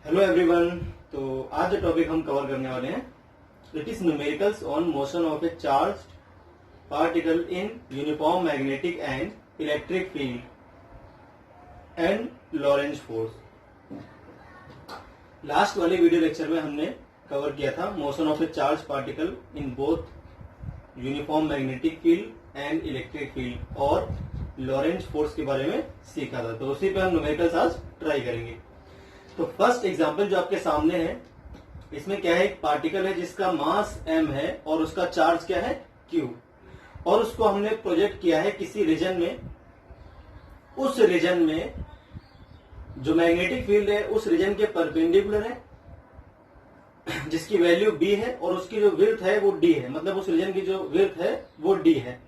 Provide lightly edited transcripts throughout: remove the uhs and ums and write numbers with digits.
Hello everyone. तो आज जो टॉपिक हम कवर करने वाले हैं it is numericals on motion of a charged particle in uniform magnetic and electric field and Lorentz force. Last वाले वीडियो लेक्चर में हमने कवर किया था motion of a charge particle in both uniform magnetic field and electric field और Lorentz force के बारे में सीखा था। तो उसी पे हम न्यूमेरिकल्स आज ट्राई करेंगे। तो फर्स्ट एग्जांपल जो आपके सामने है इसमें क्या है, एक पार्टिकल है जिसका मास m है और उसका चार्ज क्या है q, और उसको हमने प्रोजेक्ट किया है किसी रीजन में। उस रीजन में जो मैग्नेटिक फील्ड है उस रीजन के परपेंडिकुलर है जिसकी वैल्यू b है और उसकी जो विड्थ है वो d है, मतलब उस रीजन की जो विड्थ है वो d है।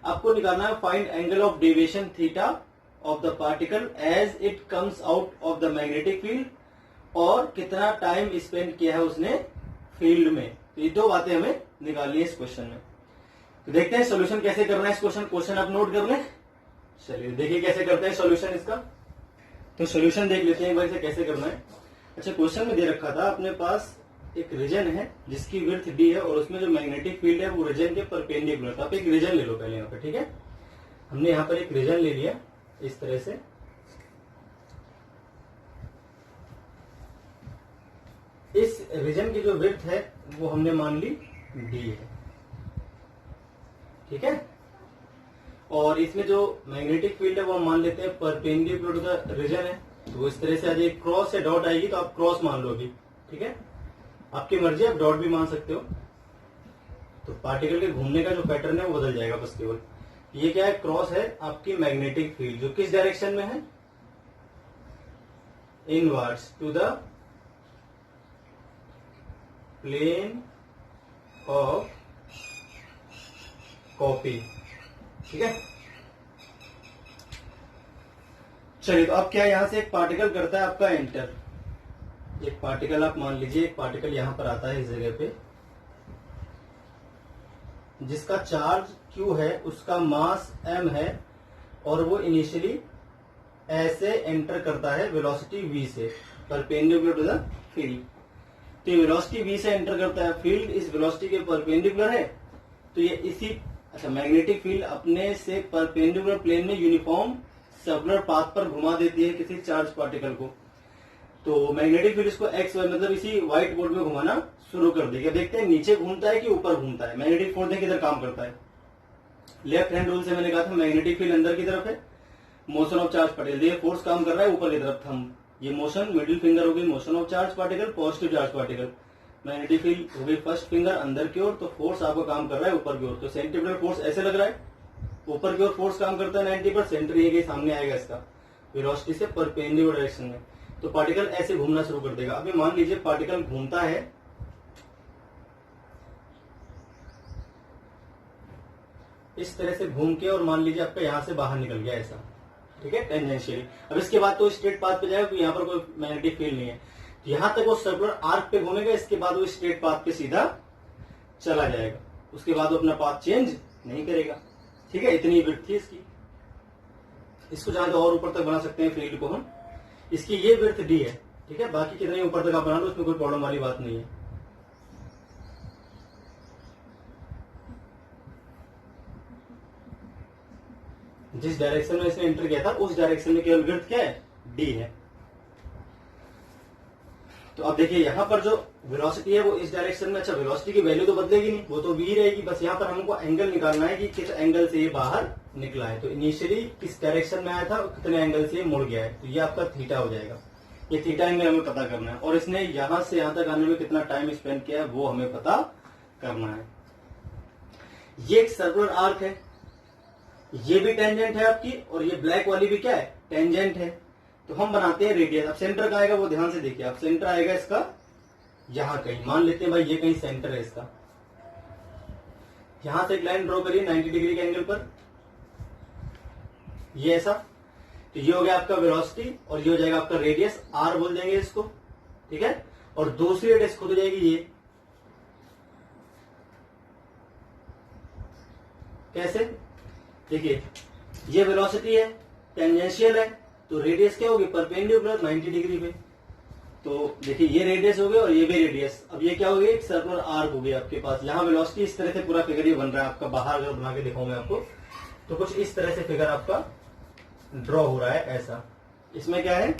आपको निकालना है find angle of deviation theta of the particle as it comes out of the magnetic field, और कितना टाइम स्पेंड किया है उसने फील्ड में। तो ये दो बातें हमें निकालनी है इस क्वेश्चन में। तो देखते हैं सोल्यूशन कैसे करना है इस क्वेश्चन आप नोट कर लें। चलिए देखिए कैसे करते हैं सोल्यूशन इसका। तो सोल्यूशन देख लेते हैं एक बार इसे कैसे करना है। अच्छा, क्वेश्चन में दे रखा था अपने पास एक रीजन है जिसकी विड्थ डी है और उसमें जो मैग्नेटिक फील्ड है वो रीजन के परपेंडिकुलर। तो आप एक रीजन ले लो पहले यहाँ पे, ठीक है। हमने यहाँ पर एक रीजन ले लिया इस तरह से। इस रीजन की जो विड्थ है वो हमने मान ली डी है, ठीक है। और इसमें जो मैग्नेटिक फील्ड है वो हम मान लेते हैं परपेंडिकुलर टू द रीजन है। तो इस तरह से आज एक क्रॉस से डॉट आएगी तो आप क्रॉस मान लो अभी, ठीक है। आपकी मर्जी, आप डॉट भी मान सकते हो। तो पार्टिकल के घूमने का जो पैटर्न है वो बदल जाएगा बस केवल। ये क्या है, क्रॉस है आपकी मैग्नेटिक फील्ड जो किस डायरेक्शन में है, inwards to the plane of copy, ठीक है। चलिए, तो अब क्या यहां से एक पार्टिकल करता है आपका एंटर। एक पार्टिकल आप मान लीजिए, एक पार्टिकल यहां पर आता है इस जगह पे जिसका चार्ज Q है, उसका मास m है और वो इनिशियली ऐसे एंटर करता है वेलोसिटी v से परपेंडिकुलर टू द फील्ड। तो ये वेलोसिटी v से एंटर करता है, फील्ड इस वेलोसिटी के परपेंडिकुलर है। तो ये इसी मैग्नेटिक फील्ड अपने से परपेंडिकुलर प्लेन में यूनिफॉर्म सर्कुलर पाथ पर घुमा देती है किसी चार्ज पार्टिकल को। तो मैग्नेटिक फील्ड इसको एक्स वाई मतलब इसी व्हाइट बोर्ड में घुमाना शुरू कर देगा। देखते हैं नीचे घूमता है कि ऊपर घूमता है। मैग्नेटिक फोर्स देखिए किधर काम करता है, लेफ्ट हैंड रूल से मैंने कहा था मैग्नेटिक फील्ड अंदर की तरफ है, मोशन ऑफ चार्ज पार्टिकल ये फोर्स काम कर रहा है ऊपर की तरफ। थंब ये मोशन, मिडिल फिंगर हो गई motion of charge particle, positive charge particle. Magnetic field हो गई फर्स्ट फिंगर अंदर की ओर, तो फोर्स आपका काम कर रहा है ऊपर की ओर। तो सेंटीमीटर फोर्स ऐसे लग रहा है, ऊपर की ओर फोर्स काम करता है 90%, सेंटर ये सामने आएगा इसका वेलोसिटी से परपेंडिकुलर डायरेक्शन में। तो पार्टिकल ऐसे घूमना शुरू कर देगा। अभी मान लीजिए पार्टिकल घूमता है इस तरह से घूम के, और मान लीजिए आपका यहां से बाहर निकल गया ऐसा, ठीक है, टेंजेंशियली। अब इसके बाद तो स्ट्रेट पाथ पे जाएगा क्योंकि यहाँ पर कोई मैग्नेटिक फील्ड नहीं है। तो यहां तक वो सर्कुलर आर्क पे घूमेगा, इसके बाद वो स्ट्रेट पाथ पे सीधा चला जाएगा। उसके बाद वो अपना पाथ चेंज नहीं करेगा, ठीक है। इतनी विड्थ थी इसकी। इसको जहां और ऊपर तक बना सकते हैं फील्ड को हम। इसकी ये विड्थ डी है, ठीक है। बाकी कितने ऊपर तक आप बना लो, उसमें कोई प्रॉब्लम वाली बात नहीं है। जिस डायरेक्शन में इसने एंटर किया था उस डायरेक्शन में केवल विड्थ क्या है, डी है। तो अब देखिए यहाँ पर जो वेलोसिटी है वो इस डायरेक्शन में। अच्छा, वेलोसिटी की वैल्यू तो बदलेगी नहीं, वो तो v रहेगी। बस यहाँ पर हमको एंगल निकालना है कि किस एंगल से ये बाहर निकला है। तो इनिशियली किस डायरेक्शन में आया था, कितने एंगल से ये मुड़ गया है। तो ये आपका थीटा हो जाएगा। ये थीटा एंगल हमें पता करना है, और इसने यहां से यहां तक आने में कितना टाइम स्पेंड किया है वो हमें पता करना है। ये एक सर्कुलर आर्क है, ये भी टेंजेंट है आपकी, और ये ब्लैक वाली भी क्या है, टेंजेंट है। तो हम बनाते हैं रेडियस। अब सेंटर का आएगा वो ध्यान से देखिए। अब सेंटर आएगा इसका यहां कहीं, मान लेते हैं भाई ये कहीं सेंटर है इसका। यहां से एक लाइन ड्रॉ करिए 90 डिग्री के एंगल पर, ये ऐसा। तो ये हो गया आपका वेलोसिटी और ये हो जाएगा आपका रेडियस, आर बोल देंगे इसको, ठीक है। और दूसरी रेडियस खुद हो जाएगी ये, कैसे, देखिए ये वेलोसिटी है, टेंजेंशियल है, तो रेडियस क्या होगी, परपेंडिकुलर 90 डिग्री पे। तो देखिए ये रेडियस हो गया और ये भी रेडियस। अब ये क्या हो गया, एक सर्कुलर आर्क हो गया आपके पास। यहाँ वेलोसिटी इस तरह से पूरा फिगर ये बन रहा है आपका। बाहर अगर बना के दिखाऊं मैं आपको तो कुछ इस तरह से फिगर आपका ड्रॉ हो रहा है ऐसा। इसमें क्या है,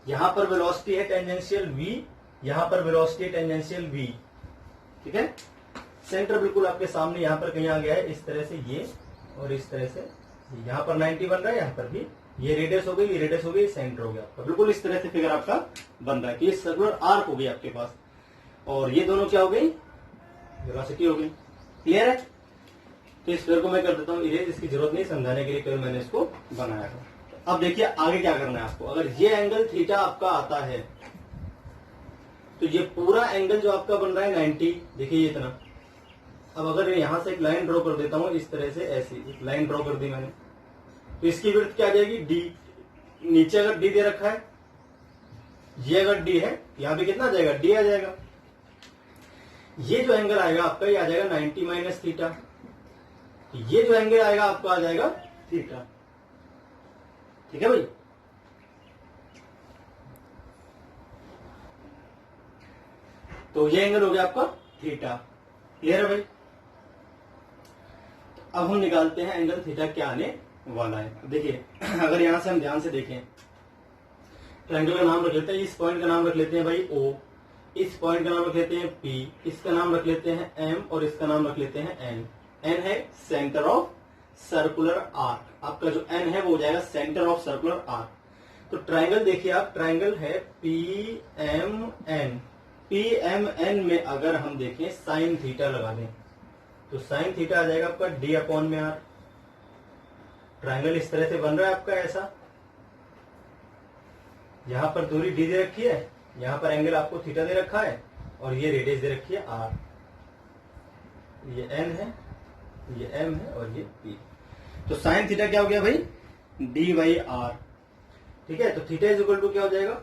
यहां पर वेलोसिटी है टेंजेंशियल v, यहां पर वेलोसिटी है टेंजेंशियल v, ठीक है। सेंटर बिल्कुल आपके सामने यहाँ पर कहीं आ गया है इस तरह से ये, और इस तरह से यहाँ पर 90 बन रहा है, यहाँ पर भी ये रेडियस हो गई, ये रेडियस हो गई, सेंटर हो गया आपका। बिल्कुल इस तरह से फिगर आपका बन रहा है कि ये सर्कुलर आर्क हो गई आपके पास, और ये दोनों क्या हो गई, वेलोसिटी हो गई। क्लियर है। तो इस फिगर को मैं कर देता हूँ इरेज, इसकी जरूरत नहीं, समझाने के लिए केवल मैंने इसको बनाया था। अब देखिए आगे क्या करना है आपको। अगर ये एंगल थीटा आपका आता है तो ये पूरा एंगल जो आपका बन रहा है 90, देखिए ये इतना। अब अगर यहां से एक लाइन ड्रॉ कर देता हूं इस तरह से, ऐसी एक लाइन ड्रॉ कर दी मैंने, तो इसकी विड्थ क्या आ जाएगी, डी। नीचे अगर डी दे रखा है, ये अगर डी है, यहां पे कितना आ जाएगा, डी आ जाएगा। ये जो एंगल आएगा आपका, ये आ जाएगा 90 माइनस थीटा। ये जो एंगल आएगा आपका आ जाएगा थीटा। ठीक है भाई। तो ये एंगल हो गया आपका थीटा। क्लियर है भाई। अब हम निकालते हैं एंगल थीटा क्या आने वाला है। देखिए अगर यहां से हम ध्यान से देखें, ट्रायंगल का नाम रख लेते हैं, इस पॉइंट का नाम रख लेते हैं भाई O, इस पॉइंट का नाम रख लेते हैं P, इसका नाम रख लेते हैं M, और इसका नाम रख लेते हैं N। N है सेंटर ऑफ सर्कुलर आर्क। आपका जो N है वो हो जाएगा सेंटर ऑफ सर्कुलर आर्क। तो ट्रायंगल देखिए आप, ट्रायंगल है PMN। PMN में अगर हम देखें साइन थीटा लगा दें तो साइन थीटा आ जाएगा आपका D अपॉन में R। ट्रायंगल इस तरह से बन रहा है आपका ऐसा। यहां पर दूरी D दे रखी है, यहां पर एंगल आपको थीटा दे रखा है, और ये रेडियस दे रखी है R। ये N है, ये M है, और ये P। तो साइन थीटा क्या हो गया भाई, D बाई R। ठीक है। तो थीटा इज इक्वल टू क्या हो जाएगा,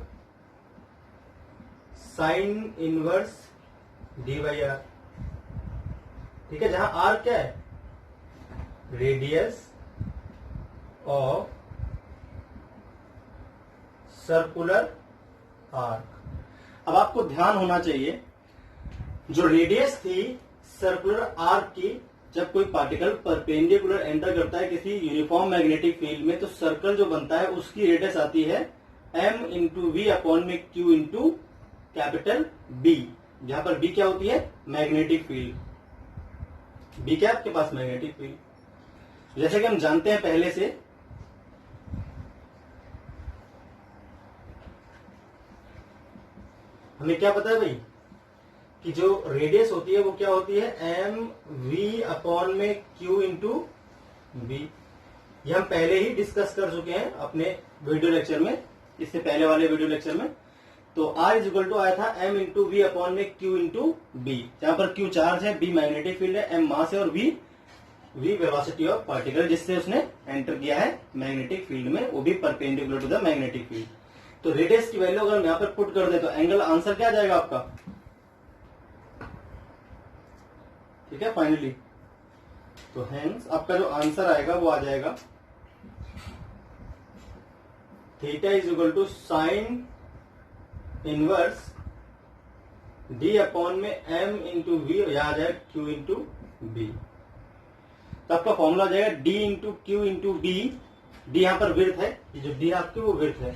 sign inverse D by R। ठीक है। जहां R क्या है, रेडियस ऑफ सर्कुलर आर्क। अब आपको ध्यान होना चाहिए, जो रेडियस थी सर्कुलर आर्क की, जब कोई पार्टिकल परपेंडिकुलर एंटर करता है किसी यूनिफॉर्म मैग्नेटिक फील्ड में, तो सर्कल जो बनता है उसकी रेडियस आती है m इंटू वी अपॉन में q इंटू कैपिटल B, जहां पर B क्या होती है, मैग्नेटिक फील्ड। B क्या है आपके पास, मैग्नेटिक फील्ड। जैसे कि हम जानते हैं पहले से, हमें क्या पता है भाई कि जो रेडियस होती है वो क्या होती है, एम वी अपॉन में क्यू इंटू बी। ये हम पहले ही डिस्कस कर चुके हैं अपने वीडियो लेक्चर में, इससे पहले वाले वीडियो लेक्चर में। तो R इज इक्वल टू आया था m इंटू वी अपॉन में Q इंटू बी, जहां पर Q चार्ज है, B मैग्नेटिक फील्ड है, M मास है, और V वेलोसिटी ऑफ पार्टिकल जिससे उसने एंटर किया है मैग्नेटिक फील्ड में, वो भी perpendicular to the magnetic field. तो रेडियस की वैल्यू अगर हम यहां पर पुट कर दे तो एंगल आंसर क्या आ जाएगा आपका, ठीक है, फाइनली। तो हेंस आपका जो आंसर आएगा वो आ जाएगा theta is equal to sine inverse D upon में M इंटू वी, यहां आ जाएगा Q इंटू बी। तो आपका फॉर्मूला आ जाएगा D into Q into B. D यहां पर विड्थ है, ये जो D आपकी वो विड्थ है।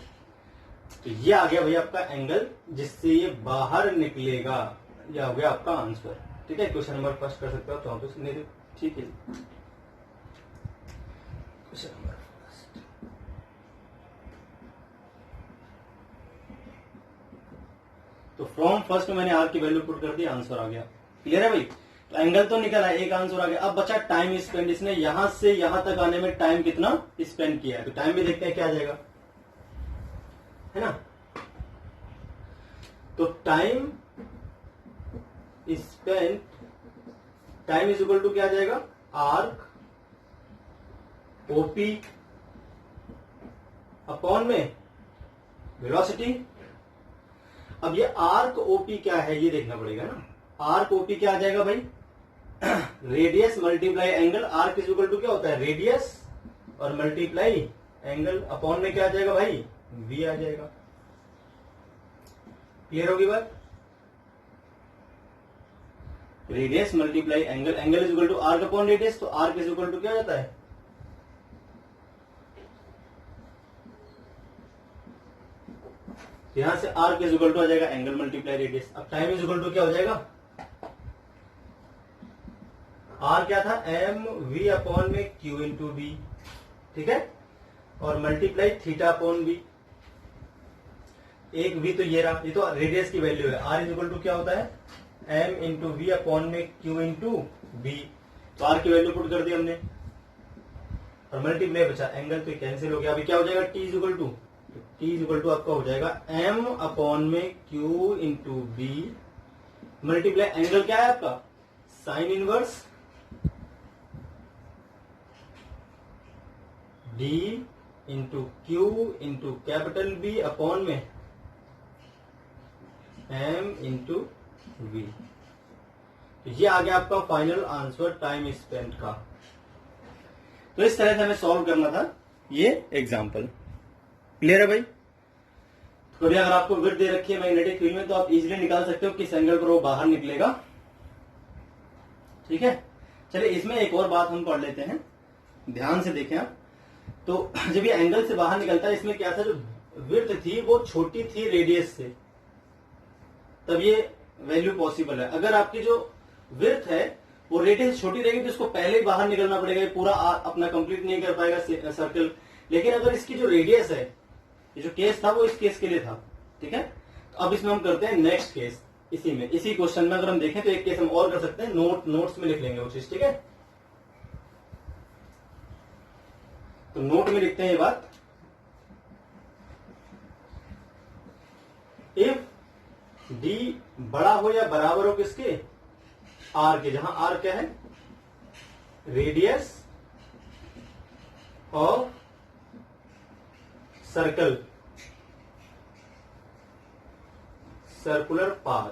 तो ये आ गया भैया आपका एंगल जिससे ये बाहर निकलेगा। ये हो गया आपका आंसर। ठीक है। क्वेश्चन नंबर फर्स्ट कर सकते हो तो नहीं तो ठीक है। क्वेश्चन नंबर फर्स्ट, तो फ्रॉम फर्स्ट में मैंने आर की वैल्यू पुट कर दी, आंसर आ गया। क्लियर है भाई। तो एंगल तो निकल आया, एक आंसर आ गया। अब बचा टाइम स्पेंड। इसने यहां से यहां तक आने में टाइम कितना स्पेंड किया है, तो टाइम भी देखते हैं क्या आ जाएगा, है ना। तो time spend, time is equal to क्या आ जाएगा, आर्क ओपी अपॉन में वेलोसिटी। अब ये आर्क ओपी क्या है ये देखना पड़ेगा ना। आर्क ओपी क्या आ जाएगा भाई, radius multiply angle. Arc is equal to क्या होता है, रेडियस और मल्टीप्लाई एंगल अपॉन में क्या आ जाएगा भाई, वी आ जाएगा। क्लियर होगी बात? Radius multiply angle, angle is equal to arc upon radius, तो आर्क इज इक्वल टू क्या जाता है? यहां से आर्क इज इक्वल टू आ जाएगा एंगल मल्टीप्लाई रेडियस। अब टाइम इज इक्वल टू क्या हो जाएगा? आर क्या था? एम वी अपॉन में क्यू इंटू बी, ठीक है, और मल्टीप्लाई थीटा अपॉन बी। एक वी तो ये रहा, ये तो रेडियस की वैल्यू है। आर इज इक्वल टू क्या होता है? एम इंटू वी अपॉन में क्यू इंटू बी। तो आर की वैल्यू पुट कर दी हमने और मल्टीप्लाई बचा एंगल, तो कैंसिल हो गया। अभी क्या हो जाएगा? T is equal to, T is equal to आपका हो जाएगा एम अपॉन में Q into B multiply angle क्या है आपका? Sine inverse D into Q into capital B upon में एम इंटू वी। ये आ गया आपका फाइनल आंसर टाइम स्पेंट का। तो इस तरह से हमें सॉल्व करना था ये एग्जाम्पल। क्लियर है भाई? तो कभी अगर आपको विड्थ दे रखी है मैग्नेटिक फील्ड में, तो आप इजीली निकाल सकते हो किस एंगल पर वो बाहर निकलेगा। ठीक है, चलिए इसमें एक और बात हम पढ़ लेते हैं, ध्यान से देखें आप। तो जब ये एंगल से बाहर निकलता है, इसमें क्या था? जो विड्थ थी वो छोटी थी रेडियस से, तब ये वैल्यू पॉसिबल है। अगर आपकी जो विड्थ है वो रेडियस छोटी रहेगी तो इसको पहले ही बाहर निकलना पड़ेगा, ये पूरा अपना कंप्लीट नहीं कर पाएगा सर्कल। लेकिन अगर इसकी जो रेडियस है, ये जो केस था वो इस केस के लिए था, ठीक है। तो अब इसमें हम करते हैं नेक्स्ट केस। इसी क्वेश्चन में अगर हम देखें तो एक केस हम और कर सकते हैं, नोट्स में लिख लेंगे वो चीज, ठीक है। तो नोट में लिखते हैं ये बात, इफ डी बड़ा हो या बराबर हो किसके? आर के, जहां आर क्या है? Radius of circle, circular path,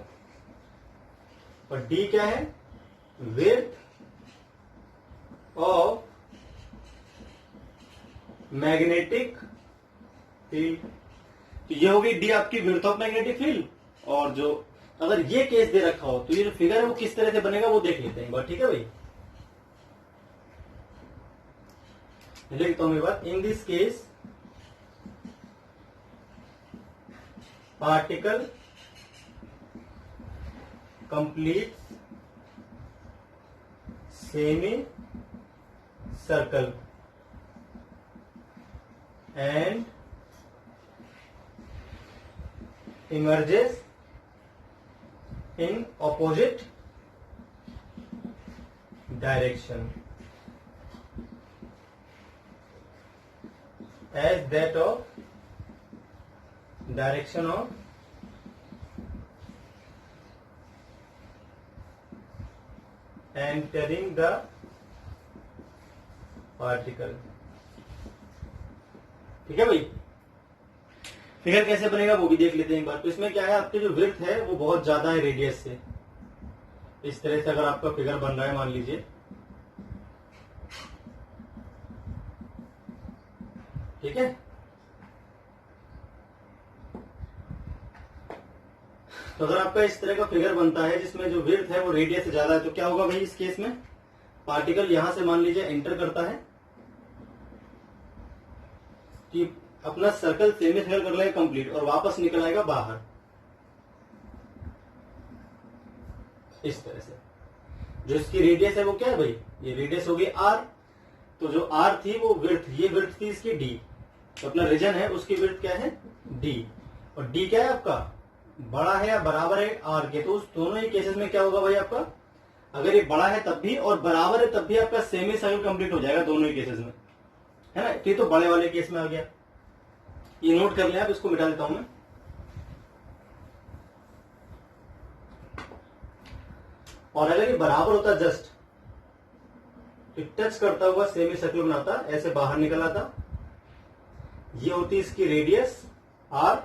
और डी क्या है? Width of magnetic field. तो ये होगी डी आपकी विड्थ ऑफ मैग्नेटिक फील्ड। और जो अगर ये केस दे रखा हो तो ये जो फिगर है वो किस तरह से बनेगा वो देख लेते हैं एक बार, ठीक है भाई। लिखता हूं मैं बात, in this case particle complete semi circle and emerges in opposite direction as that of direction of entering the particle। ठीक है भाई, फिगर कैसे बनेगा वो भी देख लेते हैं एक बार। तो इसमें क्या है, आपकी जो विड्थ है वो बहुत ज्यादा है रेडियस से। इस तरह से अगर आपका फिगर बन रहा है मान लीजिए, ठीक है। तो अगर आपका इस तरह का फिगर बनता है जिसमें जो विड्थ है वो रेडियस से ज्यादा है, तो क्या होगा भाई इस केस में? पार्टिकल यहां से मान लीजिए एंटर करता है कि अपना सर्कल सेमी सर्कल कर लेगा कंप्लीट और वापस निकल आएगा बाहर इस तरह से। जो इसकी रेडियस है वो क्या है भाई? ये रेडियस होगी आर। तो जो आर थी वो विड्थ, ये विड्थ थी इसकी डी। तो अपना रीजन है उसकी विड्थ क्या है? डी। और डी क्या है आपका? बड़ा है या बराबर है आर के। तो उस दोनों ही केसेस में क्या होगा भाई आपका? अगर ये बड़ा है तब भी और बराबर है तब भी आपका सेमी सर्कल कंप्लीट हो जाएगा दोनों ही केसेस में, है ना। ये तो बड़े वाले केस में आ गया, ये नोट कर लें आप, इसको मिटा देता हूं मैं। और अगर ये बराबर होता जस्ट तो टच करता हुआ सेमी सर्कल बनाता, ऐसे बाहर निकल आता, ये होती इसकी रेडियस आर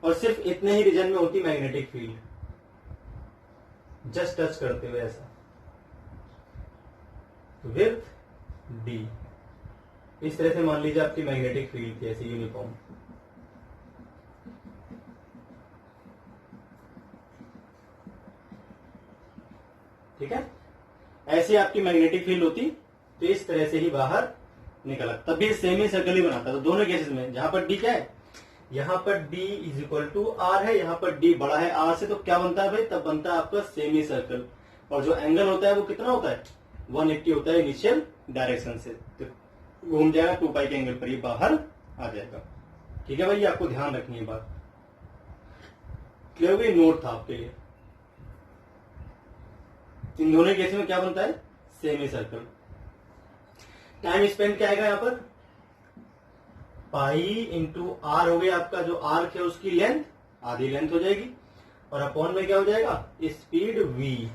और सिर्फ इतने ही रीजन में होती मैग्नेटिक फील्ड, जस्ट टच करते हुए ऐसा, विड्थ डी। इस तरह से मान लीजिए आपकी मैग्नेटिक फील्ड थी ऐसी यूनिफॉर्म। ठीक है, ऐसी आपकी मैग्नेटिक फील्ड होती तो इस तरह से ही बाहर निकला, तब भी सेमी सर्कल ही बनाता। तो दोनों केसेस में जहां पर डी क्या है, यहाँ पर D is equal to R है, यहाँ पर D बड़ा है R से, तो क्या बनता है भाई, तब बनता है आपका सेमी सर्कल। और जो एंगल होता है वो कितना होता है, 180 होता है इनिशियल डायरेक्शन से, तो घूम जाएगा 2 पाई के एंगल पर, ये बाहर आ जाएगा। ठीक है भाई, आपको ध्यान रखनी है बात, क्लियर हो गई, नोट था आपके लिए। इन दोनों केस में क्या बनता है, सेमी सर्कल। टाइम स्पेंड क्या आएगा यहाँ पर, पाई इंटू आर हो गया आपका, जो आर्क है उसकी लेंथ आधी लेंथ हो जाएगी, और अपॉन में क्या हो जाएगा, स्पीड v,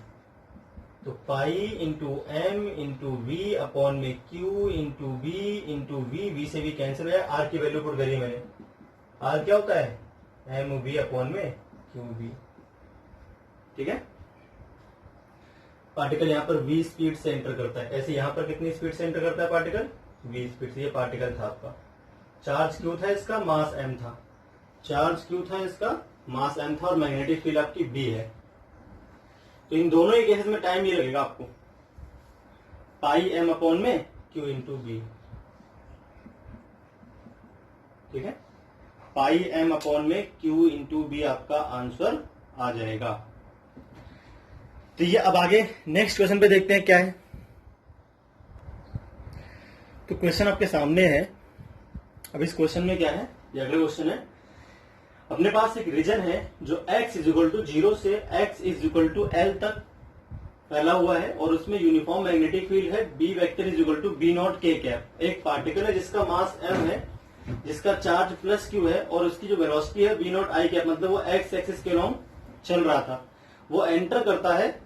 तो pi into M into V upon में क्यू इंटू वी से भी कैंसिल है, आर की वैल्यू पुट करी मैंने, आर क्या होता है, एम वी अपॉन में क्यू वी। ठीक है, पार्टिकल यहाँ पर v स्पीड से एंटर करता है, ऐसे यहाँ पर कितनी स्पीड से एंटर करता है पार्टिकल, v स्पीड से। ये पार्टिकल था आपका, चार्ज क्यू था, इसका मास m था, चार्ज क्यू था, इसका मास m था, और मैग्नेटिक फील्ड आपकी b है। तो इन दोनों ही केसेस में टाइम ये लगेगा आपको, पाई m अपॉन में q इंटू बी। ठीक है, पाई m अपॉन में q इंटू बी आपका आंसर आ जाएगा। तो ये अब आगे नेक्स्ट क्वेश्चन पे देखते हैं क्या है। तो क्वेश्चन आपके सामने है, अब इस क्वेश्चन में क्या है, ये अगला क्वेश्चन है, अपने पास एक रीजन है जो x इज इक्वल टू 0 से x is equal to L तक फैला हुआ है, और उसमें यूनिफॉर्म मैग्नेटिक फील्ड है B vector is equal to B not K cap. एक पार्टिकल है जिसका मास m है, जिसका चार्ज प्लस q है, और उसकी जो वेलोसिटी है B नॉट I कैप, मतलब वो x एक्सिस के लॉन्ग चल रहा था, वो एंटर करता है,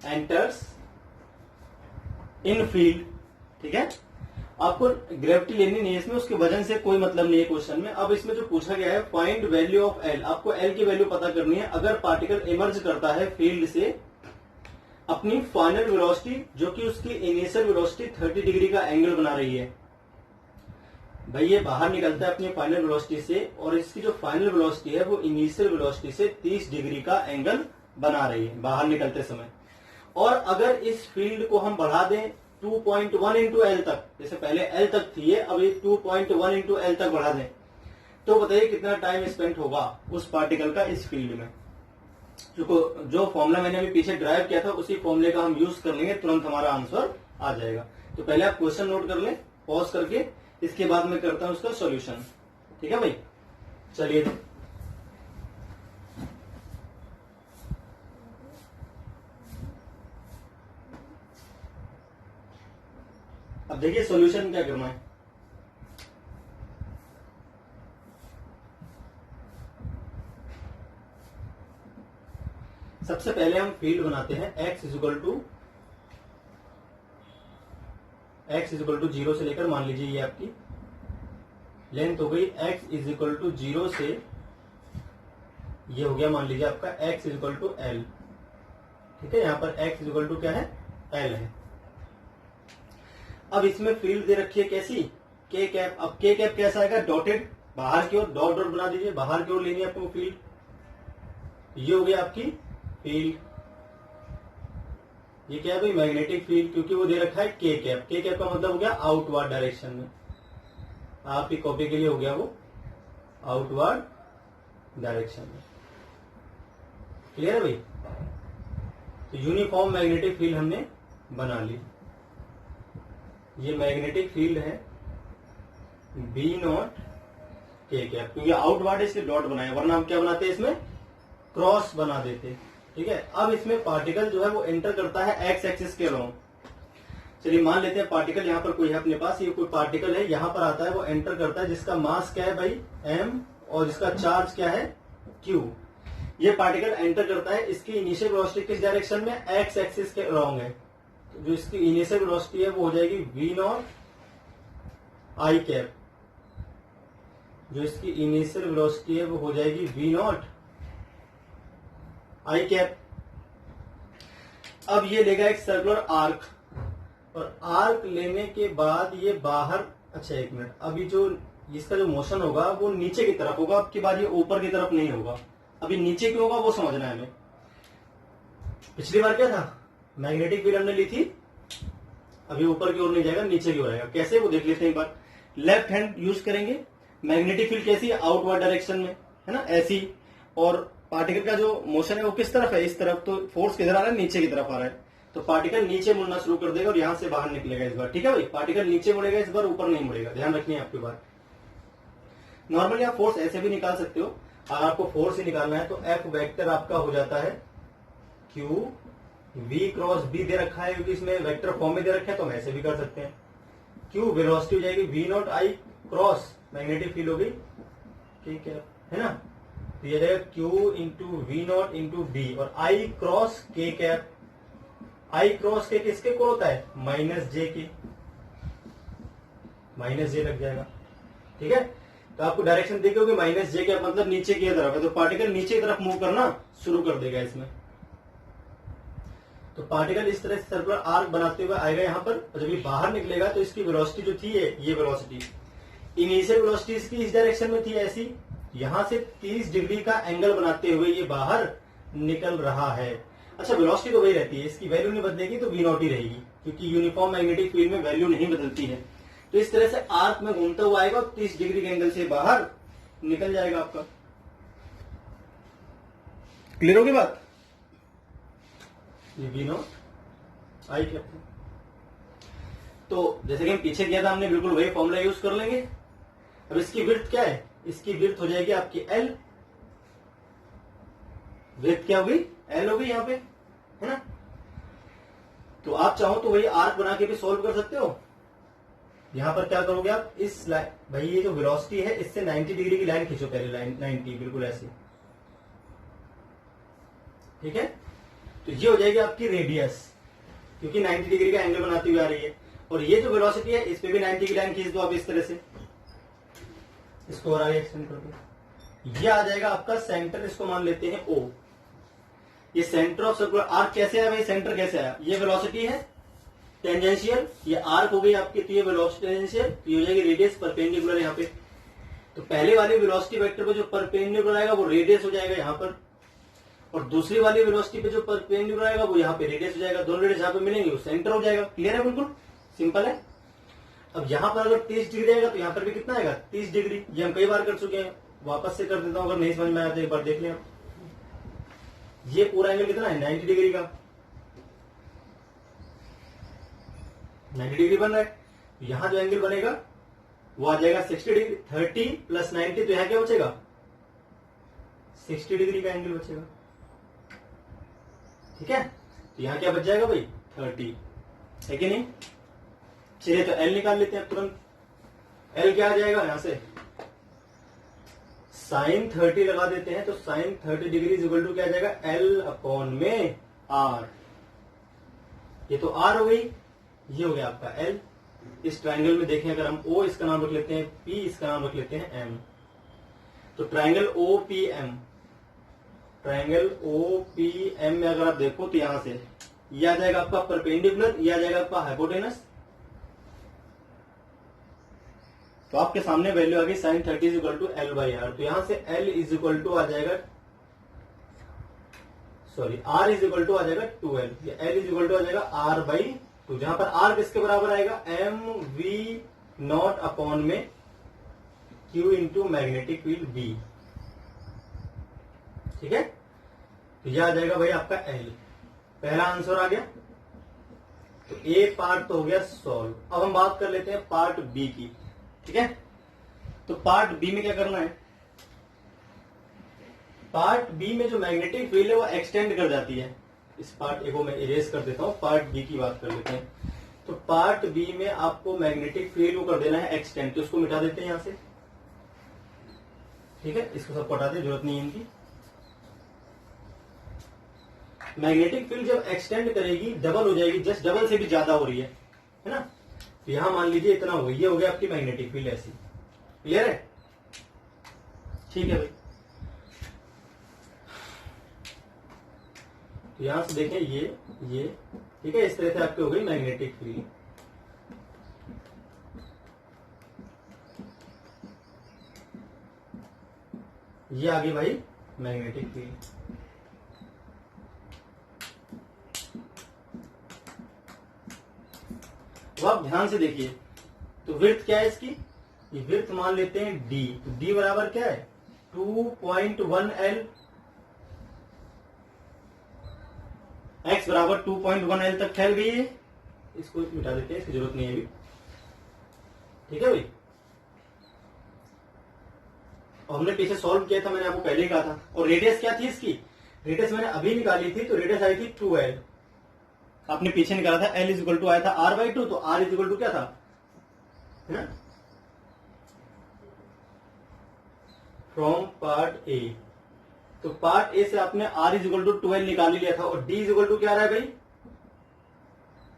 एंटर्स इन फील्ड। ठीक है, आपको ग्रेविटी लेनी नहीं है इसमें, उसके वजन से कोई मतलब नहीं है क्वेश्चन में। अब इसमें जो पूछा गया है, फाइंड वैल्यू ऑफ एल, आपको एल की वैल्यू पता करनी है अगर पार्टिकल इमर्ज करता है फील्ड से अपनी फाइनल वेलोसिटी, जो कि उसकी इनिशियल वेलोसिटी 30 डिग्री का एंगल बना रही है। भाई ये बाहर निकलता है अपनी फाइनल वेलोसिटी से, और इसकी जो फाइनल वेलोसिटी है वो इनिशियल वेलोसिटी से 30 डिग्री का एंगल बना रही है बाहर निकलते समय। और अगर इस फील्ड को हम बढ़ा दें 2.1 इंटू एल तक, जैसे पहले एल तक थी ये, अब ये 2.1 इंटू एल तक बढ़ा दें, तो बताइए कितना टाइम स्पेंड होगा उस पार्टिकल का इस फील्ड में। जो फॉर्मूला मैंने अभी पीछे ड्राइव किया था, उसी फॉर्मूले का हम यूज कर लेंगे, तुरंत हमारा आंसर आ जाएगा। तो पहले आप क्वेश्चन नोट कर लें पॉज करके, इसके बाद मैं करता हूं उसका सॉल्यूशन। ठीक है भाई, चलिए अब देखिए सॉल्यूशन क्या करना है। सबसे पहले हम फील्ड बनाते हैं, x इज इक्वल टू 0 से लेकर, मान लीजिए ये आपकी लेंथ हो गई, x इज इक्वल टू 0 से ये हो गया, मान लीजिए आपका x is equal to L। ठीक है, यहां पर x इज इक्वल टू क्या है, L है। अब इसमें फील्ड दे रखी है कैसी, k कैप। अब k कैप कैसा आएगा, डॉटेड, बाहर की ओर डॉट डॉट बना दीजिए, बाहर की ओर लेनी है आपको फील्ड। ये हो गया आपकी फील्ड, ये क्या है भाई, मैग्नेटिक फील्ड, क्योंकि वो दे रखा है k कैप। k कैप का मतलब हो गया आउटवर्ड डायरेक्शन में, आपकी कॉपी के लिए हो गया वो आउटवर्ड डायरेक्शन में। क्लियर है भाई, तो यूनिफॉर्म मैग्नेटिक फील्ड हमने बना ली। ये मैग्नेटिक फील्ड है B नॉट K कैप, क्योंकि आउटवर्ड इसलिए डॉट बनाया, वरना हम क्या बनाते हैं इसमें, क्रॉस बना देते। ठीक है, अब इसमें पार्टिकल जो है वो एंटर करता है एक्स एक्सिस के अलोंग। चलिए मान लेते हैं पार्टिकल यहाँ पर कोई है अपने पास, ये कोई पार्टिकल है, यहाँ पर आता है, वो एंटर करता है, जिसका मास क्या है भाई m, और जिसका चार्ज क्या है q। ये पार्टिकल एंटर करता है, इसकी इनिशियल वेलोसिटी किस डायरेक्शन में, एक्स एक्सिस के अलोंग है। तो जो इसकी इनिशियल वेलोसिटी है वो हो जाएगी v नॉट I कैप, जो इसकी इनिशियल वेलोसिटी है वो हो जाएगी v नॉट I कैप। अब ये लेगा एक सर्कुलर आर्क, और आर्क लेने के बाद ये बाहर, अच्छा एक मिनट, अभी जो इसका जो मोशन होगा वो नीचे की तरफ होगा, अब की बार ये ऊपर की तरफ नहीं होगा। अभी नीचे क्यों होगा वो समझना है हमें। पिछली बार क्या था, मैग्नेटिक फील्ड हमने ली थी, अभी ऊपर की ओर नहीं जाएगा, नीचे की ओर आएगा। कैसे वो देख लेते हैं एक बार। लेफ्ट हैंड यूज करेंगे। मैग्नेटिक फील्ड कैसी है, आउटवर्ड डायरेक्शन में है ना, ऐसी। और पार्टिकल का जो मोशन है वो किस तरफ है, इस तरफ। तो फोर्स किधर आ रहा है, नीचे की तरफ आ रहा है, तो पार्टिकल नीचे मुड़ना शुरू कर देगा और यहां से बाहर निकलेगा इस बार। ठीक है भाई, पार्टिकल नीचे मुड़ेगा इस बार, ऊपर नहीं मुड़ेगा, ध्यान रखनी है आपकी बात। नॉर्मली आप फोर्स ऐसे भी निकाल सकते हो। अगर आपको फोर्स ही निकालना है तो एफ वेक्टर आपका हो जाता है क्यू वी क्रॉस बी दे रखा है, क्योंकि इसमें वेक्टर फॉर्म में दे रखा है, तो हम ऐसे भी कर सकते हैं। क्यू वेलोसिटी हो जाएगी V not I cross magnetic field हो गई, ठीक है ना। तो ये जाएगा Q into V not into D, और I cross K cap. I cross K किसके को होता है, माइनस जे के, माइनस जे लग जाएगा। ठीक है, तो आपको डायरेक्शन देखी होगी, माइनस जे के मतलब नीचे की तरफ है, तो पार्टिकल नीचे की तरफ मूव करना शुरू कर देगा इसमें। तो पार्टिकल इस तरह से सर्कुलर आर्क बनाते हुए आएगा यहाँ पर, और जब ये बाहर निकलेगा तो इसकी वेलोसिटी जो थी ये वेलोसिटी, इनिशियल वेलोसिटी इसकी इस डायरेक्शन में थी ऐसी, यहां से 30 डिग्री का एंगल बनाते हुए ये बाहर निकल रहा है। अच्छा, वेलोसिटी तो वही रहती है, इसकी वैल्यू नहीं बदलेगी, तो वी नॉट ही रहेगी, क्योंकि यूनिफॉर्म मैग्नेटिक फील्ड में वैल्यू नहीं बदलती है। तो इस तरह से आर्क में घूमता हुआ आएगा और 30 डिग्री के एंगल से बाहर निकल जाएगा आपका। क्लियर होगी बात। ये वी नॉट आई कहते हैं। तो जैसे कि हम पीछे किया था हमने, बिल्कुल वही फॉर्मूला यूज कर लेंगे। अब इसकी विड्थ क्या है, इसकी विड्थ हो जाएगी आपकी एल। विड्थ क्या होगी, एल होगी यहाँ पे, है ना। तो आप चाहो तो वही आर्क बना के भी सोल्व कर सकते हो। यहां पर क्या करोगे आप, इस लाइन, भाई ये जो वेलोसिटी है इससे 90 डिग्री की लाइन खींचो पहले, लाइन 90 बिल्कुल ऐसी, ठीक है। तो ये हो जाएगी आपकी रेडियस, क्योंकि 90 डिग्री का एंगल बनाती हुई आ रही है। और ये जो वेलोसिटी है इस पे भी 90 की लाइन खींच दो आप इस तरह से, इसको और आगे एक्सटेंड कर दो। ये आ जाएगा आपका सेंटर, इसको मान लेते हैं ओ। ये सेंटर ऑफ सर्कुलर आर्क कैसे आया भाई, सेंटर कैसे आया, ये वेलोसिटी है टेंजेंशियल, ये आर्क हो गई आपकी, तो ये वेलोसिटी टेंजेंशियल, तो ये हो जाएगी रेडियस परपेंडिकुलर यहाँ पे। तो पहले वाले वेलोसिटी वेक्टर पे जो परपेंडिकुलर आएगा वो रेडियस हो जाएगा यहाँ पर, और दूसरी वाली वेलोसिटी पे जो परपेंडिकुलर आएगा वो यहाँ पे रेडियस हो जाएगा। दोनों रेडियस यहाँ पे मिलेंगे, वो सेंटर हो जाएगा। क्लियर है, बिल्कुल सिंपल है। अब यहाँ पर अगर 30 डिग्री आएगा तो यहाँ पर भी कितना आएगा, 30 डिग्री। ये हम कई बार कर चुके हैं, वापस से कर देता हूँ, अगर नहीं समझ में आया तो एक बार देख लें। ये पूरा एंगल कितना है, 90 डिग्री का, 90 डिग्री बन रहा है। यहां जो एंगल बनेगा वो आ जाएगा 60 डिग्री। 30 प्लस 90, तो यहां क्या बचेगा, 60 डिग्री का एंगल बचेगा। ठीक है, तो यहां क्या बच जाएगा भाई, 30 है कि नहीं। चलिए तो एल निकाल लेते हैं तुरंत। एल क्या आ जाएगा, यहां से साइन 30 लगा देते हैं, तो sine 30 degree is equal to क्या आ जाएगा, एल अपॉन में आर। ये तो आर हो गई, ये हो गया आपका एल। इस ट्राइंगल में देखें अगर हम ओ इसका नाम रख लेते हैं, पी इसका नाम रख लेते हैं, एम। तो triangle O P M, triangle O P M में अगर आप देखो तो यहां से ये आ जाएगा आपका परपेंडिकुलर, ये आ जाएगा आपका हाइपोटेनस। तो आपके सामने वैल्यू आ गई sine 30 is equal to L by R. तो यहां से एल इज इक्वल टू आ जाएगा, sorry R is equal to आ जाएगा 2l, L is equal to आ जाएगा आर बाई 2, जहां पर आर किसके बराबर आएगा, एम वी नॉट अपॉन में Q into magnetic field B. ठीक है, तो यह आ जाएगा भाई आपका एल। पहला आंसर आ गया। तो ए पार्ट तो हो गया सॉल्व। अब हम बात कर लेते हैं पार्ट बी की। ठीक है, तो पार्ट बी में क्या करना है, पार्ट बी में जो मैग्नेटिक फील्ड है वो एक्सटेंड कर जाती है। इस पार्ट ए को मैं इरेज कर देता हूं, पार्ट बी की बात कर लेते हैं। तो पार्ट बी में आपको मैग्नेटिक फील्ड को कर देना है एक्सटेंड, तो उसको मिटा देते हैं यहां से। ठीक है, इसको सबको हटा दें, जरूरत नहीं है इनकी। मैग्नेटिक फील्ड जब एक्सटेंड करेगी डबल हो जाएगी, जस्ट डबल से भी ज्यादा हो रही है ना। तो यहां मान लीजिए इतना हो गया, ये हो गया आपकी मैग्नेटिक फील्ड ऐसी। क्लियर है, ठीक है भाई। तो यहां से देखें ये ठीक है, इस तरह से आपकी हो गई मैग्नेटिक फील्ड। ये आ गई भाई मैग्नेटिक फील्ड। अब आप ध्यान से देखिए, तो विड्थ क्या है इसकी, ये विड्थ मान लेते हैं d, तो d बराबर क्या है 2.1L, x बराबर 2.1L तक फैल गई है। इसको मिटा देते हैं, इसकी जरूरत नहीं है अभी, ठीक है भाई। और हमने पीछे सॉल्व किया था, मैंने आपको पहले ही कहा था। और रेडियस क्या थी इसकी, रेडियस मैंने अभी निकाली थी, तो रेडियस आई थी 2L, आपने पीछे निकाला था L इज इक्वल टू आया था R/2, तो R इज इक्वल टू क्या था, है ना, फ्रॉम पार्ट ए। तो पार्ट ए से आपने R is equal to 2L निकाल लिया था, और D इज इक्वल टू क्या आ रहा है भाई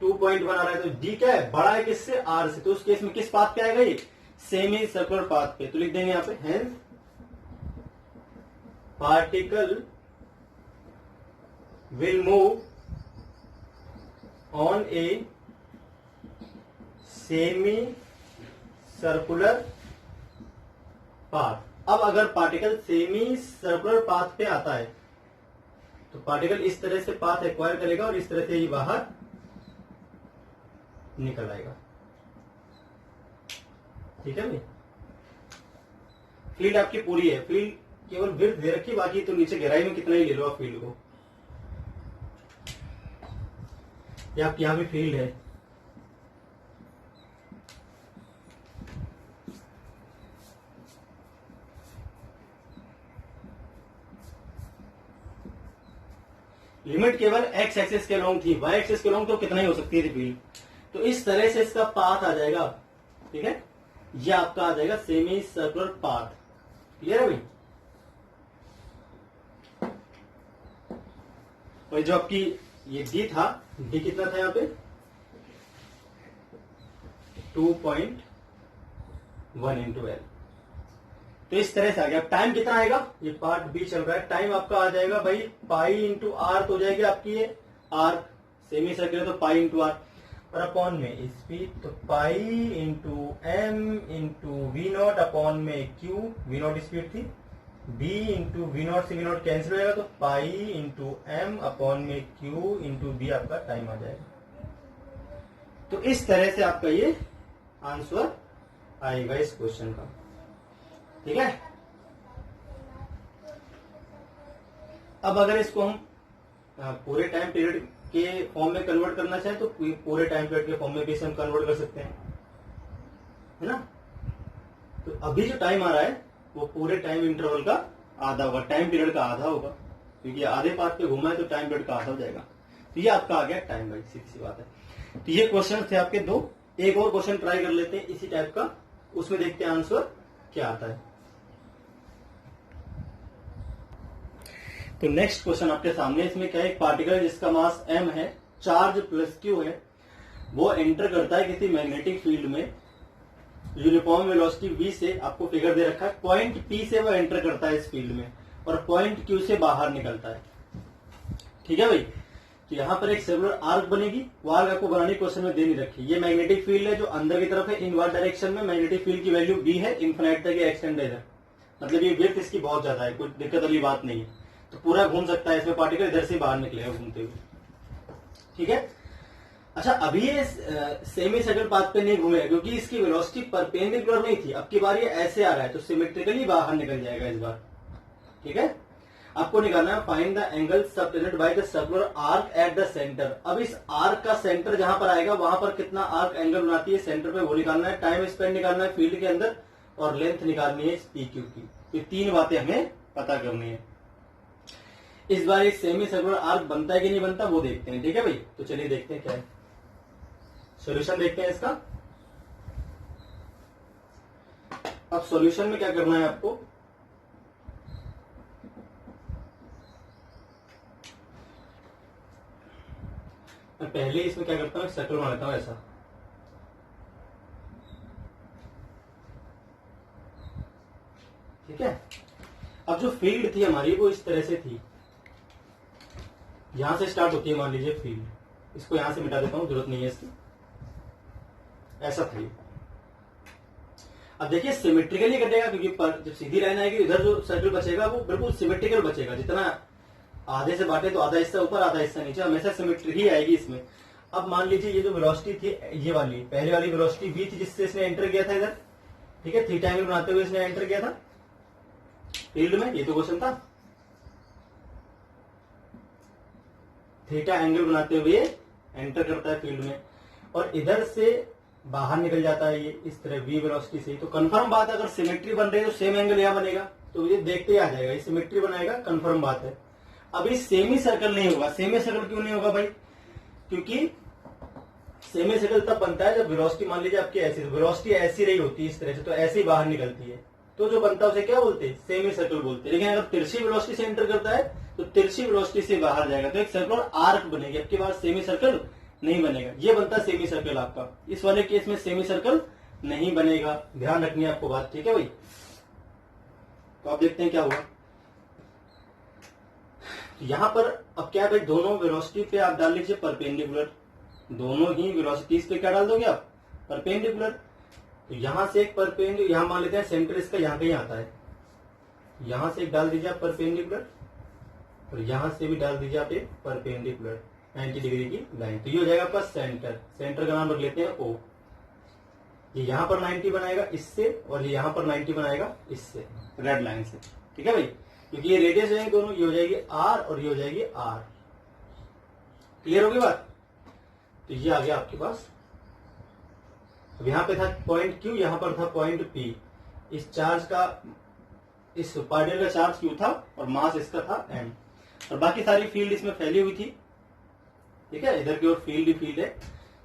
2.1 आ रहा है। तो D क्या है, बड़ा है किससे, R से, तो उस केस में किस पाथ पे आएगा, ये सेमी सर्कुलर पाथ पे। तो लिख देंगे यहाँ पे hence particle will move on a semi circular path. अब अगर पार्टिकल सेमी सर्कुलर पाथ पे आता है, तो पार्टिकल इस तरह से पाथ एक्वायर करेगा और इस तरह से ही बाहर निकल आएगा, ठीक है भाई। फील्ड आपकी पूरी है, फील्ड केवल विड्थ दे रखी, बाकी तो नीचे गहराई में कितना ही ले लो आप फील्ड को, या आपकी यहां भी फील्ड है। लिमिट केवल एक्स एक्सिस के लॉन्ग थी, वाई एक्सिस के लॉन्ग तो कितना ही हो सकती थी फील्ड। तो इस तरह से इसका पाथ आ जाएगा, ठीक है, ये आपका आ जाएगा सेमी सर्कुलर पाथ। क्लियर है भाई। और जो आपकी ये डी था, डी कितना था यहाँ पे 2.1 इंटू एल। तो इस तरह से आ गया। टाइम कितना आएगा, ये पार्ट बी चल रहा है, टाइम आपका आ जाएगा भाई पाई इंटू आर, तो हो जाएगी आपकी ये आर, सेमी सर्कुलर तो पाई इंटू आर, और अपॉन में स्पीड तो pi into M into V not upon में क्यू, वी नॉट स्पीड थी, बी इंटू वी नॉट से वी नॉट कैंसिल हो जाएगा, तो पाई इंटू एम अपॉन में क्यू इंटू बी आपका टाइम आ जाएगा। तो इस तरह से आपका ये आंसर आएगा इस क्वेश्चन का, ठीक है। अब अगर इसको हम पूरे टाइम पीरियड के फॉर्म में कन्वर्ट करना चाहे, तो पूरे टाइम पीरियड के फॉर्म में भी हम कन्वर्ट कर सकते हैं, है ना। तो अभी जो टाइम आ रहा है वो पूरे टाइम इंटरवल का आधा होगा, टाइम पीरियड का आधा होगा, क्योंकि आधे पाथ पे घूमा है तो टाइम पीरियड का आधा हो जाएगा। तो ये आपका आ गया टाइम भाई, सीधी सी बात है। तो ये क्वेश्चन थे आपके दो। एक और क्वेश्चन ट्राई कर लेते हैं इसी टाइप का, उसमें देखते हैं आंसर क्या आता है। तो नेक्स्ट क्वेश्चन आपके सामने, इसमें क्या है, एक पार्टिकल जिसका मास m है, चार्ज प्लस q है, वो एंटर करता है किसी मैग्नेटिक फील्ड में यूनिफॉर्म वेलोसिटी v से, आपको फिगर दे रखा है, पॉइंट p से वो एंटर करता है इस फील्ड में, और पॉइंट q से बाहर निकलता है, ठीक है भाई। तो यहां पर एक सर्कुलर आर्क बनेगी, वो आर्क आपको बनाने की क्वेश्चन में दे नहीं रखी। ये मैग्नेटिक फील्ड है जो अंदर की तरफ है, इनवर्ड डायरेक्शन में मैग्नेटिक फील्ड की वैल्यू b है, इन्फिनिट तक एक्सटेंडेड है, मतलब ये विड्थ इसकी बहुत ज्यादा है, कोई दिक्कत वाली बात नहीं है। तो पूरा घूम सकता है इसमें, पार्टिकल इधर से बाहर निकलेगा घूमते हुए, ठीक है। अच्छा, अभी ये सेमी सर्कुलर पाथ पे नहीं घूमेगा, क्योंकि इसकी वेलोसिटी परपेंडिकुलर नहीं थी। अब की बार ये ऐसे आ रहा है, तो सिमेट्रिकली बाहर निकल जाएगा इस बार, ठीक है। आपको निकालना है find the angle subtended by the circular arc at the centre. अब इस आर्क का सेंटर जहां पर आएगा, वहां पर कितना आर्क एंगल बनाती है सेंटर पे, वो निकालना है। टाइम स्पेंड निकालना है फील्ड के अंदर, और लेंथ निकालनी है इस पी क्यू की। तो तीन बातें हमें पता करनी है। इस बार एक सेमी सर्कुलर आर्क बनता है कि नहीं बनता वो देखते हैं, ठीक है भाई। तो चलिए देखते हैं क्या है, सॉल्यूशन देखते हैं इसका। अब सॉल्यूशन में क्या करना है आपको, मैं पहले इसमें क्या करता हूं, सर्कल बना लेता हूं ऐसा, ठीक है। अब जो फील्ड थी हमारी वो इस तरह से थी, यहां से स्टार्ट होती है मान लीजिए फील्ड, इसको यहां से मिटा देता हूं, जरूरत नहीं है इसकी, ऐसा था ये। अब देखिए सिमेट्रिकली कटेगा, क्योंकि जब सीधी लाइन आएगी इधर जो सर्कल बचेगा वो बिल्कुल सिमेट्रिकल बचेगा, जितना आधे से बांटे तो आधा हिस्सा ऊपर आधा हिस्सा नीचे, हमेशा सिमेट्री ही आएगी इसमें। अब मान लीजिए ये जो वेलोसिटी थी ये वाली, पहले वाली वेलोसिटी v थी जिससे इसने एंटर किया था इधर, ठीक है, थीटा एंगल बनाते हुए इसने एंटर किया था फील्ड में, ये तो क्वेश्चन था, थीटा एंगल बनाते हुए एंटर करता है फील्ड में और इधर से बाहर निकल जाता है ये इस तरह v वेलोसिटी से। तो कंफर्म बात है अगर सिमेट्री बन रही है तो सेम एंगल यहां बनेगा, तो ये देखते ही आ जाएगा ये सिमेट्री बनाएगा, कंफर्म बात है। अभी सेमी सर्कल नहीं होगा, सेमी सर्कल क्यों नहीं होगा भाई, क्योंकि सेमी सर्कल तब बनता है जब वेलोसिटी मान लीजिए आपकी ऐसी, वेलोसिटी ऐसी रही होती है इस तरह से, तो ऐसे ही बाहर निकलती है, तो जो बनता है उसे क्या बोलते हैं, सेमी सर्कल बोलते हैं। लेकिन अगर तिरछी वेलोसिटी से एंटर करता है तो तिरछी वेलोसिटी से बाहर जाएगा, तो एक सर्कुलर आर्क बनेगी, आपके पास सेमी सर्कल नहीं बनेगा, ये बनता है सेमी सर्कल आपका। इस वाले केस में सेमी सर्कल नहीं बनेगा, ध्यान रखनी है आपको बात, ठीक है भाई। तो आप देखते हैं क्या होगा, यहां पर अब क्या है भाई, दोनों वेलोसिटी पे आप डाल लीजिए परपेंडिकुलर, दोनों ही वेलोसिटीज पे क्या डाल दोगे आप, परपेंडिकुलर। तो यहां से एक परपेंडिकुलर, यहां मान लेते हैं सेंटर इसका यहां कहीं आता है, यहां से एक डाल दीजिए आप परपेंडिकुलर और यहां से भी डाल दीजिए आप एक परपेंडिकुलर 90 डिग्री की लाइन, तो ये हो जाएगा आपका सेंटर, सेंटर का नाम रख लेते हैं O। ये यहां पर 90 बनाएगा इससे और ये यहां पर 90 बनाएगा इससे, रेड लाइन से, ठीक है भाई, क्योंकि ये रेडियस है दोनों, ये हो जाएगी R और ये हो जाएगी R। क्लियर होगी बात। तो ये आ गया आपके पास। अब यहां पे था पॉइंट Q, यहां पर था पॉइंट P। इस चार्ज का, इस पार्टिकल का चार्ज Q था और मास इसका था M, और बाकी सारी फील्ड इसमें फैली हुई थी, ठीक है, इधर की ओर फील्ड ही फील्ड है,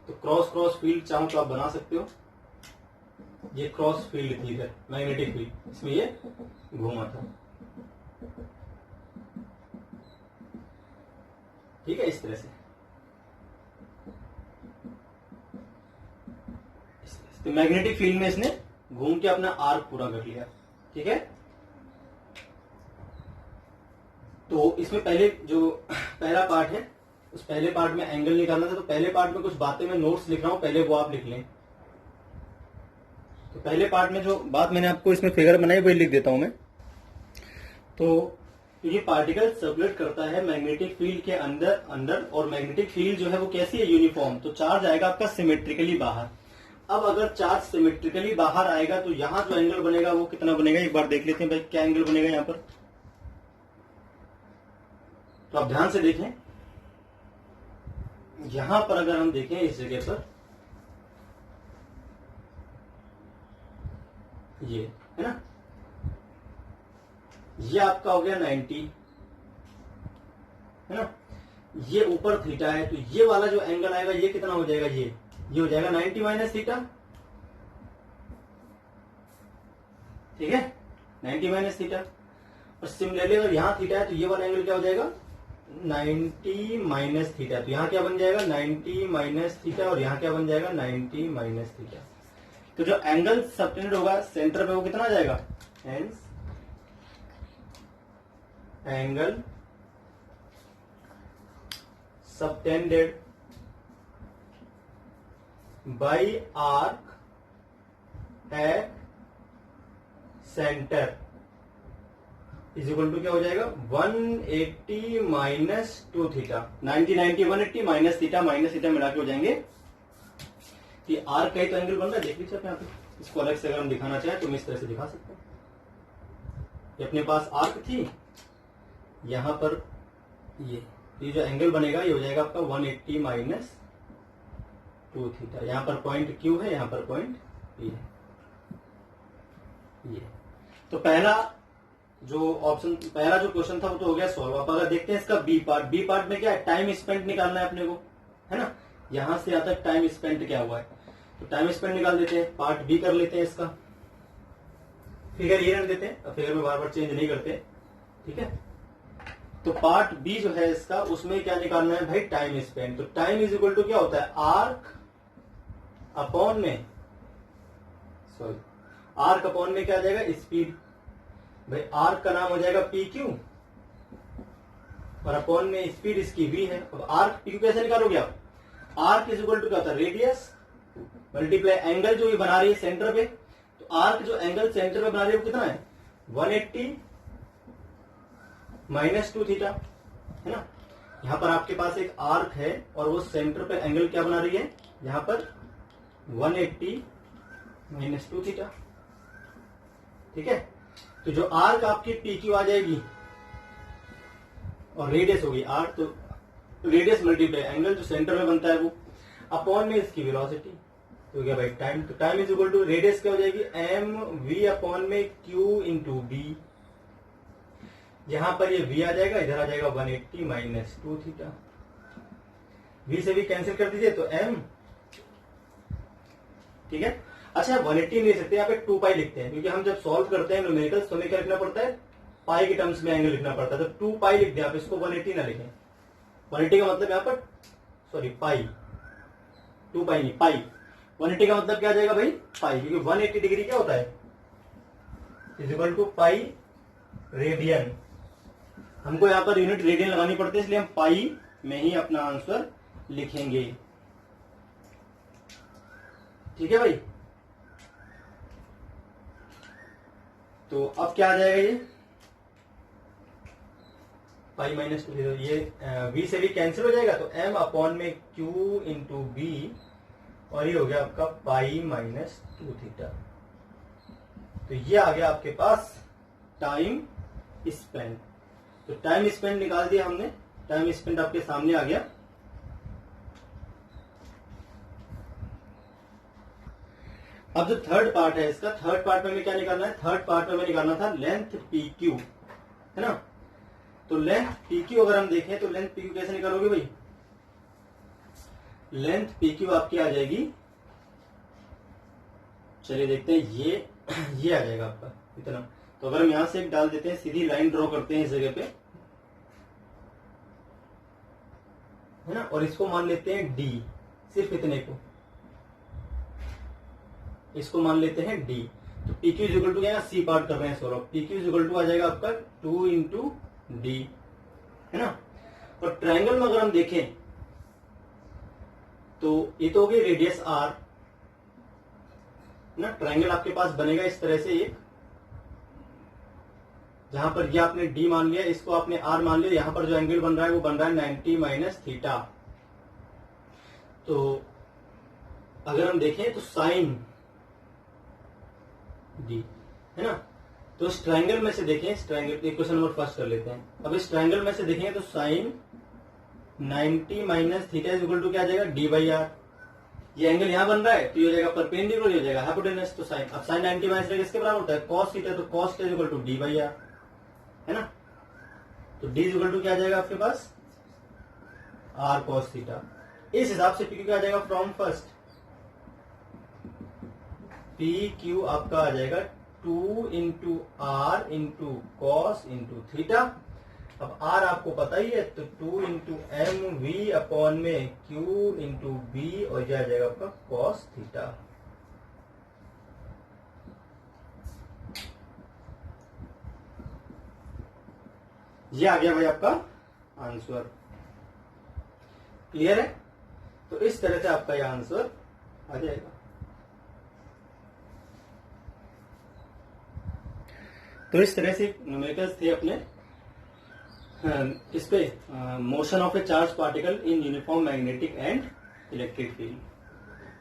तो क्रॉस क्रॉस फील्ड चाहो तो आप बना सकते हो। ये क्रॉस फील्ड थी इधर, मैग्नेटिक फील्ड, इसमें ये घूमा था, ठीक है, इस तरह से। तो मैग्नेटिक फील्ड में इसने घूम के अपना आर्क पूरा कर लिया, ठीक है। तो इसमें पहले जो पहला पार्ट है, उस पहले पार्ट में एंगल निकालना था, तो पहले पार्ट में कुछ बातें मैं नोट्स लिख रहा हूं, पहले वो आप लिख लें। तो पहले पार्ट में जो बात मैंने आपको इसमें फिगर बनाई वही लिख देता हूं मैं। तो ये पार्टिकल सर्कुलेट करता है मैग्नेटिक फील्ड के अंदर और मैग्नेटिक फील्ड जो है वो कैसी है, यूनिफॉर्म, तो चार्ज आएगा आपका सिमेट्रिकली बाहर। अब अगर चार्ज सिमेट्रिकली बाहर आएगा तो यहां जो एंगल बनेगा वो कितना बनेगा, एक बार देख लेते हैं भाई क्या एंगल बनेगा यहां पर। तो आप ध्यान से देखें, यहां पर अगर हम देखें इस जगह पर, ये है ना, ये आपका हो गया 90, है ना, ये ऊपर थीटा है, तो ये वाला जो एंगल आएगा ये कितना हो जाएगा, ये हो जाएगा 90 माइनस थीटा, ठीक है, 90 माइनस थीटा। और सिमिलरली अगर यहां थीटा है तो ये वाला एंगल क्या हो जाएगा, 90 माइनस थीटा, तो यहां क्या बन जाएगा 90 माइनस थीटा और यहां क्या बन जाएगा 90 माइनस थीटा। तो जो एंगल सबटेंडेड होगा सेंटर पे वो कितना आ जाएगा, hence angle subtended by arc at centre is equal to क्या हो जाएगा 180 माइनस 2 थीटा, 90 90 180 माइनस थीटा मिला के हो जाएंगे। कि आर्क का ही तो एंगल बन रहा है, देख लीजिए आप यहाँ पे, इसको अलग से अगर हम दिखाना चाहें तो हम इस तरह से दिखा सकते हैं। ये अपने पास आर्क थी, यहां पर ये जो एंगल बनेगा ये हो जाएगा आपका 180 माइनस 2 थीटा। यहां पर पॉइंट Q है, यहां पर पॉइंट P है। ये तो पहला जो ऑप्शन, पहला जो क्वेश्चन था वो तो हो गया सॉल्व। अब अगर देखते हैं इसका बी पार्ट में क्या है, टाइम स्पेंड निकालना है अपने को, है ना, यहां से यहां तक टाइम स्पेंड क्या हुआ है, तो टाइम स्पेंड निकाल देते हैं। पार्ट बी कर लेते हैं इसका, फिगर ये रख देते हैं, फिगर में बार बार चेंज नहीं करते, ठीक है। तो पार्ट बी जो है इसका, उसमें क्या निकालना है भाई, टाइम स्पेंड। तो टाइम इज इक्वल टू क्या होता है, आर्क अपॉन में, सॉरी आर्क अपॉन में क्या आ जाएगा, स्पीड। भाई आर्क का नाम हो जाएगा पी क्यू और अपॉन में स्पीड इसकी v है। अब आर्क पी क्यू कैसे निकालोगे आप, आर्क इज इक्वल टू क्या होता है, रेडियस मल्टीप्लाई एंगल जो ये बना रही है सेंटर पे, तो आर्क जो एंगल सेंटर पे बना रही है वो कितना है 180 माइनस 2 थीटा, है ना। यहाँ पर आपके पास एक आर्क है और वो सेंटर पे एंगल क्या बना रही है, यहाँ पर 180 माइनस 2 थीटा। ठीक है, तो जो आर्क आपकी पी क्यू आ जाएगी और रेडियस होगी आर, तो रेडियस मल्टीप्लाई एंगल जो सेंटर में बनता है वो अपॉन में इसकी वेलोसिटी, तो क्या भाई टाइम, तो time is equal to radius क्या हो जाएगी एम वी अपॉन में क्यू इंटू बी। यहां पर ये v आ जाएगा, इधर आ जाएगा 180 माइनस 2 थीटा। v से भी कैंसिल कर दीजिए तो m। ठीक है, अच्छा 180 नहीं सकते, यहाँ पे 2 पाई लिखते हैं, क्योंकि हम जब सॉल्व करते हैं न्यूमेरिकल्स तो हमें क्या लिखना पड़ता है, पाई के टर्म्स में एंगल लिखना पड़ता है, तो 2 पाई लिख दें आप, इसको 180 ना लिखें। 180 का मतलब यहाँ पर सॉरी पाई, 2 पाई नहीं पाई। 180 का मतलब क्या आ जाएगा भाई पाई, क्योंकि 180 डिग्री क्या होता है is equal to pi radian. हमको यहाँ पर यूनिट रेडियन लगानी पड़ती है, इसलिए हम पाई में ही अपना आंसर लिखेंगे। ठीक है भाई, तो अब क्या आ जाएगा ये पाई माइनस 2 थीटा, ये v से भी कैंसिल हो जाएगा, तो m अपॉन में q इंटू बी, और ये हो गया आपका पाई माइनस 2 थीटा। तो ये आ गया आपके पास टाइम स्पेंड। तो टाइम स्पेंड निकाल दिया हमने, टाइम स्पेंड आपके सामने आ गया। अब जो थर्ड पार्ट है इसका, थर्ड पार्ट में हमें क्या निकालना है, थर्ड पार्ट में हमें निकालना था लेंथ पी क्यू, है ना। तो लेंथ पी क्यू अगर हम देखें तो लेंथ पी क्यू कैसे निकालोगे भाई, लेंथ पी क्यू आपकी आ जाएगी, चलिए देखते हैं, ये आ जाएगा आपका इतना। तो अगर हम यहां से एक डाल देते हैं, सीधी लाइन ड्रॉ करते हैं इस जगह पे, है ना, और इसको मान लेते हैं डी, सिर्फ इतने को, इसको मान लेते हैं डी। तो P Q is equal to क्या, सी पार्ट कर रहे हैं solve, P Q is equal to आ जाएगा आपका 2 इंटू डी, है ना। और ट्रायंगल में अगर हम देखें तो ये तो हो गई रेडियस आर ना, ट्रायंगल आपके पास बनेगा इस तरह से एक, जहां पर ये आपने डी मान लिया, इसको आपने आर मान लिया, यहां पर जो एंगल बन रहा है वो बन रहा है 90 माइनस थीटा। तो अगर हम देखें तो साइन डी, है ना। तो इस ट्रायंगल में से देखें, इस ट्रायंगल क्वेश्चन नंबर फर्स्ट कर लेते हैं। अब इस ट्रायंगल में से देखेंगे तो sine 90 minus theta is equal to क्या आ जाएगा डी बाई आर। ये एंगल यहां बन रहा है तो ये हो जाएगा परपेंडिकुलर, हो जाएगा हाइपोटेनस। तो साइन, अब साइन 90 माइनस थीटा किसके बराबर होता है, कॉस थीटा, तो cos theta is equal to D by R, है ना। तो डी इज इक्वल टू क्या आ जाएगा आपके पास आर कॉस थीटा। इस हिसाब से पी क्यू क्या आ जाएगा फ्रॉम फर्स्ट, पी क्यू आपका आ जाएगा 2 into R into cos into theta. अब आर आपको पता ही है, तो 2 इंटू एम वी अपॉन में क्यू इंटू बी, और यह आ जाएगा आपका कॉस थीटा। ये आ गया भाई आपका आंसर, क्लियर है। तो इस तरह से आपका यह आंसर आ जाएगा। तो इस तरह से न्यूमेरिकल्स थे अपने इस पे motion of a charge particle in uniform magnetic and electric field.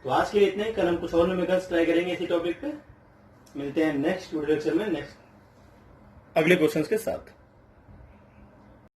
तो आज के लिए इतने ही, कल हम कुछ और न्यूमेरिकल्स ट्राई करेंगे इसी टॉपिक पे। मिलते हैं नेक्स्ट वीडियो लेक्चर में नेक्स्ट अगले क्वेश्चंस के साथ।